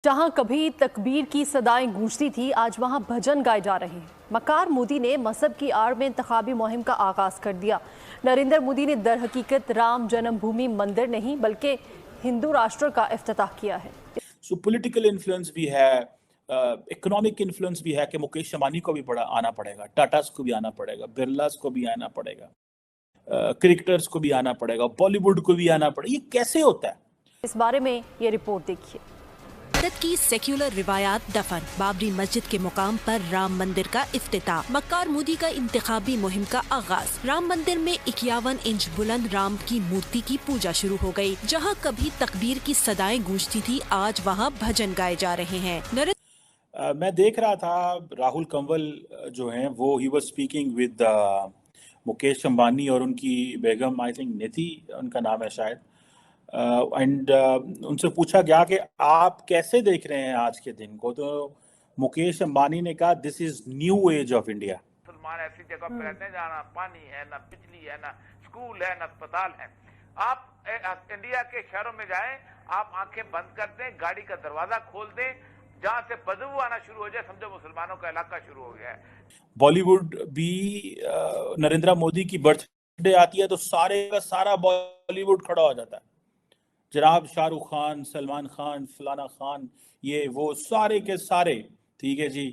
जहां कभी तकबीर की सदाएं गूंजती थी, आज वहां भजन गाए जा रहे हैं। मक्कार मोदी ने मजहब की आड़ में इंतखाबी मुहिम का आगाज कर दिया। नरेंद्र मोदी ने दर हकीकत राम जन्मभूमि मंदिर नहीं बल्कि हिंदू राष्ट्र का इफ्तिताह किया है। सो पॉलिटिकल इन्फ्लुएंस भी है, इकोनॉमिक इन्फ्लुएंस भी है कि मुकेश अंबानी को भी बड़ा आना पड़ेगा, टाटास को भी आना पड़ेगा, बिरलास को भी आना पड़ेगा, क्रिकेटर्स को भी आना पड़ेगा, बॉलीवुड को भी आना पड़ेगा। ये कैसे होता है? इस बारे में ये रिपोर्ट देखिए। भारत की सेक्युलर रिवायात दफन, बाबरी मस्जिद के मुकाम पर राम मंदिर का इफ्तिताह, मक्कार मोदी का इंतखाबी मुहिम का आगाज। राम मंदिर में 51 इंच बुलंद राम की मूर्ति की पूजा शुरू हो गई। जहां कभी तकबीर की सदाएं गूंजती थी, आज वहां भजन गाए जा रहे हैं। मैं देख रहा था राहुल कंवल जो हैं वो he was speaking with Mukesh Ambani और उनकी बेगम, आई थिंक निधि उनका नाम है शायद, एंड उनसे पूछा गया कि आप कैसे देख रहे हैं आज के दिन को, तो मुकेश अंबानी ने कहा this is new age of India. मुसलमान ऐसी जगह पे रहते हैं जहाँ ना पानी है, ना बिजली है, ना स्कूल है, ना अस्पताल है। आप इंडिया के शहरों में जाएं, आप आंखें बंद कर दें, गाड़ी का दरवाजा खोल दें, जहां से बदबू आना शुरू हो जाए समझो मुसलमानों का इलाका शुरू हो गया है। बॉलीवुड भी नरेंद्र मोदी की बर्थडे आती है तो सारे का सारा बॉलीवुड खड़ा हो जाता है। जनाब शाहरुख खान, सलमान खान, फलाना खान, ये वो सारे के सारे, ठीक है जी।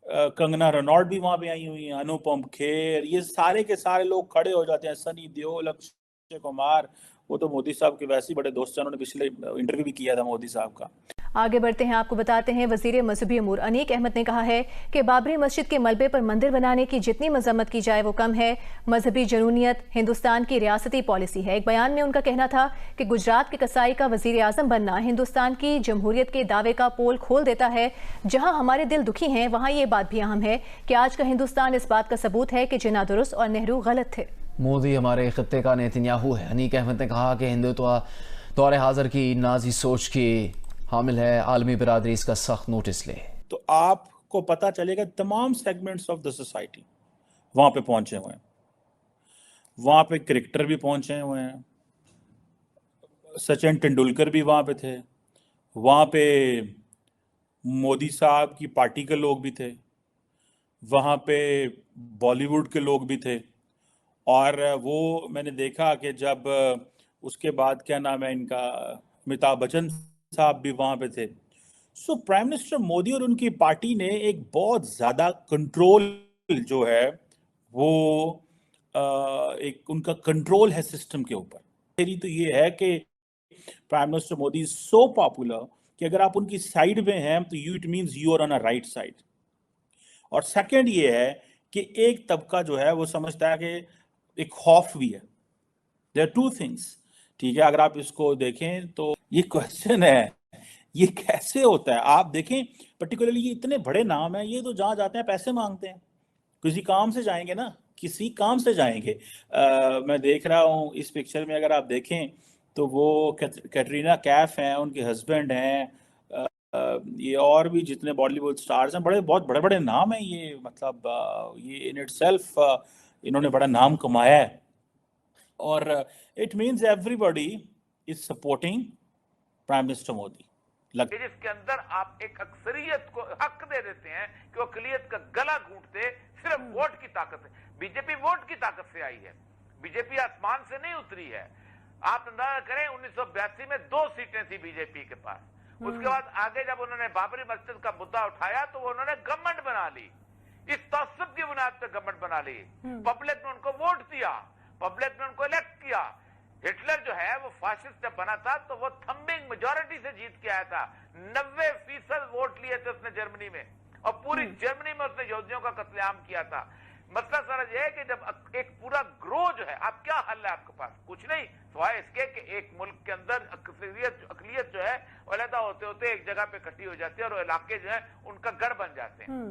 कंगना रनौत भी वहां पे आई हुई है, अनुपम खेर, ये सारे के सारे लोग खड़े हो जाते हैं। सनी देओल, अक्षय कुमार, वो तो मोदी साहब के वैसे ही बड़े दोस्त हैं, उन्होंने पिछले इंटरव्यू भी किया था मोदी साहब का। आगे बढ़ते हैं, आपको बताते हैं वजीर मजहबी अमूर अनीक अहमद ने कहा है कि बाबरी मस्जिद के मलबे पर मंदिर बनाने की जितनी मजम्मत की जाए वो कम है। मजहबी जनूनियत हिंदुस्तान की रियासती पॉलिसी है। एक बयान में उनका कहना था कि गुजरात के कसाई का वजीर आजम बनना हिंदुस्तान की जमहूरियत के दावे का पोल खोल देता है। जहां हमारे दिल दुखी हैं वहां ये बात भी अहम है कि आज का हिंदुस्तान इस बात का सबूत है कि जिन्ना दुरुस्त और नेहरू गलत थे। मोदी हमारे खित्ते का नेतन्याहू है। अनीक अहमद ने कहा कि हिंदुत्व दौर हाजिर की नाजी सोच की हामिल है, आलमी बिरादरी इसका सख्त नोटिस ले। तो आपको पता चलेगा तमाम सेगमेंट्स ऑफ द सोसाइटी वहां पे पहुंचे हुए हैं। वहां पे क्रिकेटर भी पहुंचे हुए हैं, सचिन तेंदुलकर भी वहां पे थे, वहां पे मोदी साहब की पार्टी के लोग भी थे, वहां पे बॉलीवुड के लोग भी थे। और वो मैंने देखा कि जब उसके बाद क्या नाम है इनका, अमिताभ बच्चन साहब भी वहां पे थे। सो प्राइम मिनिस्टर मोदी और उनकी पार्टी ने एक बहुत ज्यादा कंट्रोल जो है वो एक उनका कंट्रोल है सिस्टम के ऊपर। मेरी तो ये है कि prime minister Modi is so popular कि अगर आप उनकी साइड में हैं तो it means you are on a right side. और सेकंड ये है कि एक तबका जो है वो समझता है कि एक खौफ भी है। देयर आर टू थिंग्स, ठीक है। अगर आप इसको देखें तो ये क्वेश्चन है, ये कैसे होता है? आप देखें पर्टिकुलरली ये इतने बड़े नाम है, ये तो जहां जाते हैं पैसे मांगते हैं, किसी काम से जाएंगे ना, किसी काम से जाएंगे। मैं देख रहा हूँ इस पिक्चर में, अगर आप देखें तो वो कैटरीना कैफ हैं, उनके हस्बैंड हैं, ये और भी जितने बॉलीवुड स्टार्स हैं, बहुत बड़े बड़े नाम हैं ये। मतलब ये इन इटसेल्फ इन्होंने बड़ा नाम कमाया है। और it means everybody is supporting prime minister Modi. जिसके अंदर आप एक अक्सरियत को हक दे देते हैं कि वो अकलियत का गला घूंटते सिर्फ वोट की ताकत से। बीजेपी वोट की ताकत से आई है, बीजेपी आसमान से नहीं उतरी है। आप अंदाजा करें 1982 में 2 सीटें थी बीजेपी के पास। उसके बाद आगे जब उन्होंने बाबरी मस्जिद का मुद्दा उठाया तो उन्होंने गवर्नमेंट बना ली, इस तअस्सुब की बुनियाद पर गवर्नमेंट बना ली। पब्लिक ने उनको वोट दिया, पब्लिक ने उनको इलेक्ट किया। हिटलर जो है वो फाशिस्ट जब बना था तो वो थंबिंग मेजॉरिटी से जीत के आया था। 90% वोट लिए थे उसने जर्मनी में, और पूरी जर्मनी में उसने यहूदियों का कत्लेआम किया था। मसला सारा यह है कि जब एक पूरा ग्रो जो है, आप क्या हल है आपके पास? कुछ नहीं, सिवाय इसके कि एक मुल्क के अंदर अकलियत जो है अलहदा होते होते एक जगह पे इकट्ठी हो जाती है और इलाके जो है उनका गढ़ बन जाते हैं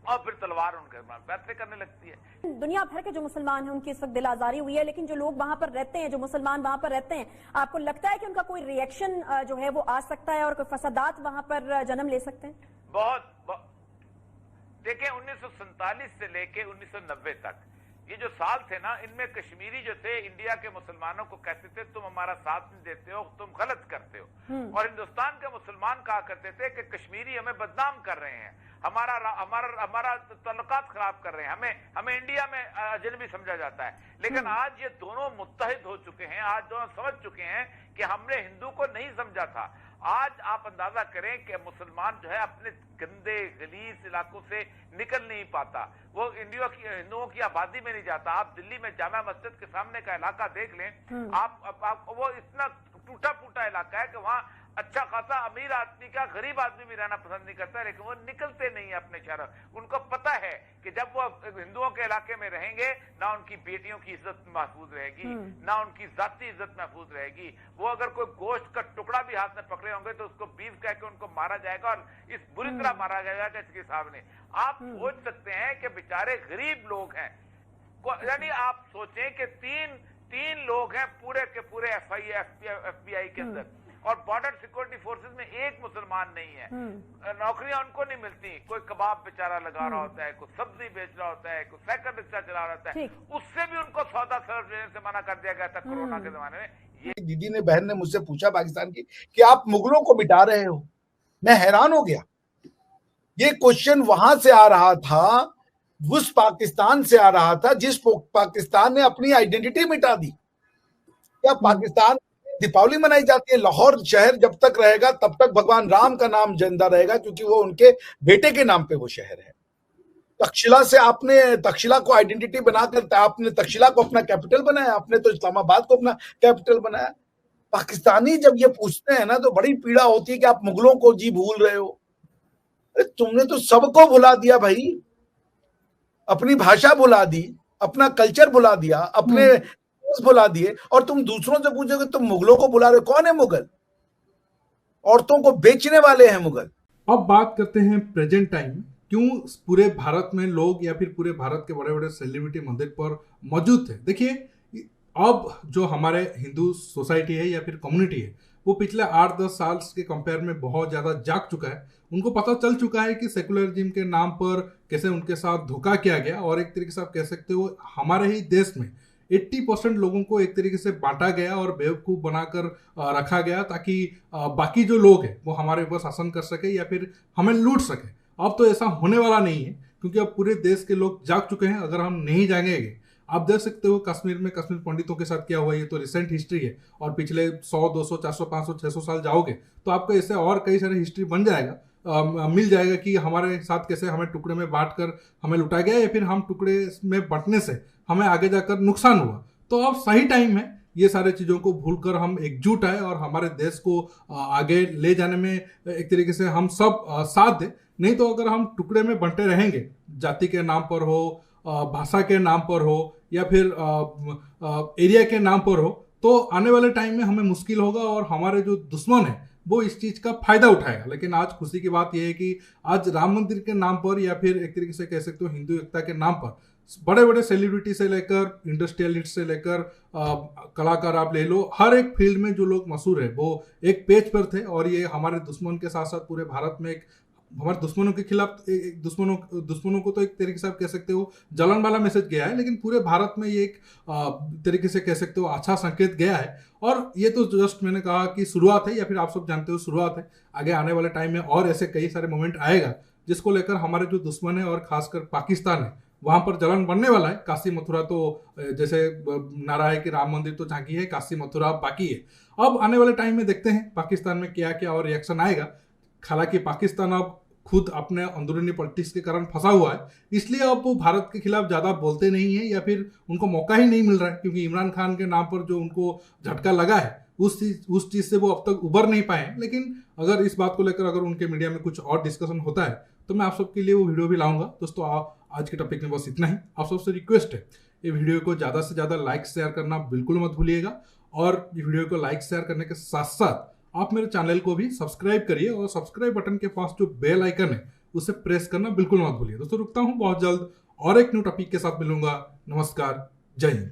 और फिर तलवार उनके फैसले करने लगती है। दुनिया भर के जो मुसलमान हैं उनकी इस वक्त दिल आजारी हुई है, लेकिन जो लोग वहां पर रहते हैं, जो मुसलमान वहां पर रहते हैं, आपको लगता है कि उनका कोई रिएक्शन जो है वो आ सकता है और कोई फसादात वहां पर जन्म ले सकते हैं? बहुत देखिए 1947 से लेके 1990 तक ये जो साल थे ना, इनमें कश्मीरी जो थे इंडिया के मुसलमानों को कहते थे तुम हमारा साथ नहीं देते हो, तुम गलत करते हो, और हिंदुस्तान के मुसलमान कहा करते थे कि कश्मीरी हमें बदनाम कर रहे हैं, हमारा तल्लुकात खराब कर रहे हैं, हमें इंडिया में अजनबी समझा जाता है। लेकिन आज ये दोनों मुत्तहिद हो चुके हैं, आज दोनों समझ चुके हैं कि हमने हिंदू को नहीं समझा था। आज आप अंदाजा करें कि मुसलमान जो है अपने गंदे गलीज इलाकों से निकल नहीं पाता, वो हिंदुओं की आबादी में नहीं जाता। आप दिल्ली में जामा मस्जिद के सामने का इलाका देख लें, आप वो इतना टूटा फूटा इलाका है कि वहां अच्छा खासा अमीर आदमी का गरीब आदमी भी रहना पसंद नहीं करता, लेकिन वो निकलते नहीं है अपने शहर। उनको पता है कि जब वो हिंदुओं के इलाके में रहेंगे ना उनकी बेटियों की इज्जत महफूज रहेगी, ना उनकी जाती इज्जत महफूज रहेगी। वो अगर कोई गोश्त का टुकड़ा भी हाथ में पकड़े होंगे तो उसको बीफ कह के उनको मारा जाएगा, और इस बुरी तरह मारा जाएगा कि इसके सामने। आप सोच सकते हैं कि बेचारे गरीब लोग हैं, यानी आप सोचें कि तीन लोग हैं पूरे के पूरे FBI के अंदर, और बॉर्डर सिक्योरिटी फोर्सेस में एक मुसलमान नहीं है। नौकरियां उनको नहीं मिलती, कोई कबाब बेचारा लगा रहा होता है, कोई सब्जी बेच रहा होता है, कोई साइकिल रिक्शा चला रहा होता है, उससे भी उनको सौदा सर्व देने से मना कर दिया गया था कोरोना के जमाने में। ये दीदी ने, बहन ने मुझसे पूछा पाकिस्तान की कि आप मुगलों को मिटा रहे हो, मैं हैरान हो गया। ये क्वेश्चन वहां से आ रहा था, उस पाकिस्तान से आ रहा था जिस पाकिस्तान ने अपनी आइडेंटिटी मिटा दी। क्या पाकिस्तान दीपावली मनाई जाती है? लाहौर शहर जब तक रहेगा तब तक भगवान राम का नाम जिंदा रहेगा, क्योंकि वो उनके बेटे के नाम पे वो शहर है। तक्षशिला से आपने तक्षशिला को आइडेंटिटी बनाकर आपने तक्षशिला को अपना कैपिटल बनाया, आपने तो इस्लामाबाद को अपना कैपिटल बनाया। पाकिस्तानी जब ये पूछते हैं ना तो बड़ी पीड़ा होती है कि आप मुगलों को जी भूल रहे हो। अरे तुमने तो सबको भुला दिया भाई, अपनी भाषा भुला दी, अपना कल्चर भुला दिया, अपने भुला दिए, और तुम दूसरों से पूछोगे तुम मुगलों को बुला रहे हो। कौन है मुगल? औरतों को बेचने वाले हैं मुगल। अब बात करते हैं प्रेजेंट टाइम में, क्यों पूरे भारत में लोग या फिर पूरे भारत के बड़े बड़े सेलिब्रिटी मंदिर पर मौजूद थे। देखिए, अब जो हमारे हिंदू सोसाइटी है या फिर कम्युनिटी है, वो पिछले 8-10 साल के कंपेयर में बहुत ज़्यादा जाग चुका है। उनको पता चल चुका है कि सेकुलरिज्म के नाम पर कैसे उनके साथ धोखा किया गया, और एक तरीके से आप कह सकते हो हमारे ही देश में 80% लोगों को एक तरीके से बांटा गया और बेवकूफ़ बनाकर रखा गया, ताकि बाकी जो लोग हैं वो हमारे ऊपर शासन कर सके या फिर हमें लूट सके। अब तो ऐसा होने वाला नहीं है, क्योंकि अब पूरे देश के लोग जाग चुके हैं। अगर हम नहीं जागेंगे, आप देख सकते हो कश्मीर में कश्मीर पंडितों के साथ क्या हुआ, ये तो रिसेंट हिस्ट्री है, और पिछले 100, 200, 400, 500, 600 साल जाओगे तो आपको ऐसे और कई सारे हिस्ट्री बन जाएगा, मिल जाएगा कि हमारे साथ कैसे हमें टुकड़े में बांटकर हमें लुटा गया, या फिर हम टुकड़े में बंटने से हमें आगे जाकर नुकसान हुआ। तो अब सही टाइम है ये सारे चीज़ों को भूलकर हम एकजुट आए और हमारे देश को आगे ले जाने में एक तरीके से हम सब साथ दें। नहीं तो अगर हम टुकड़े में बंटे रहेंगे, जाति के नाम पर हो, भाषा के नाम पर हो, या फिर एरिया के नाम पर हो, तो आने वाले टाइम में हमें मुश्किल होगा, और हमारे जो दुश्मन है वो इस चीज़ का फायदा उठाएगा। लेकिन आज खुशी की बात यह है कि आज राम मंदिर के नाम पर, या फिर एक तरीके से कह सकते हो हिंदू एकता के नाम पर, बड़े बड़े सेलिब्रिटी से लेकर इंडस्ट्रियलिस्ट से लेकर कलाकार आप ले लो, हर एक फील्ड में जो लोग मशहूर है वो एक पेज पर थे। और ये हमारे दुश्मन के साथ साथ पूरे भारत में एक हमारे दुश्मनों के खिलाफ दुश्मनों को तो एक तरीके से आप कह सकते हो जलन वाला मैसेज गया है, लेकिन पूरे भारत में ये एक तरीके से कह सकते हो अच्छा संकेत गया है। और ये तो जस्ट मैंने कहा कि शुरुआत है, या फिर आप सब जानते हो शुरुआत है। आगे आने वाले टाइम में और ऐसे कई सारे मोमेंट आएगा जिसको लेकर हमारे जो दुश्मन है और खासकर पाकिस्तान है वहां पर जलन बनने वाला है। काशी मथुरा तो जैसे नारा है कि राम मंदिर तो झांकी है, काशी मथुरा बाकी है। अब आने वाले टाइम में देखते हैं पाकिस्तान में क्या क्या और रिएक्शन आएगा। हालांकि पाकिस्तान अब खुद अपने अंदरूनी पॉलिटिक्स के कारण फंसा हुआ है, इसलिए अब वो भारत के खिलाफ ज़्यादा बोलते नहीं है, या फिर उनको मौका ही नहीं मिल रहा है, क्योंकि इमरान खान के नाम पर जो उनको झटका लगा है उस चीज़ से वो अब तक उबर नहीं पाए। लेकिन अगर इस बात को लेकर अगर उनके मीडिया में कुछ और डिस्कशन होता है तो मैं आप सबके लिए वो वीडियो भी लाऊंगा। दोस्तों आज के टॉपिक में बस इतना ही। आप सबसे रिक्वेस्ट है ये वीडियो को ज़्यादा से ज़्यादा लाइक शेयर करना बिल्कुल मत भूलिएगा, और ये वीडियो को लाइक शेयर करने के साथ साथ आप मेरे चैनल को भी सब्सक्राइब करिए, और सब्सक्राइब बटन के पास जो बेल आइकन है उसे प्रेस करना बिल्कुल मत भूलिए। दोस्तों रुकता हूँ, बहुत जल्द और एक न्यू टॉपिक के साथ मिलूंगा। नमस्कार, जय हिंद।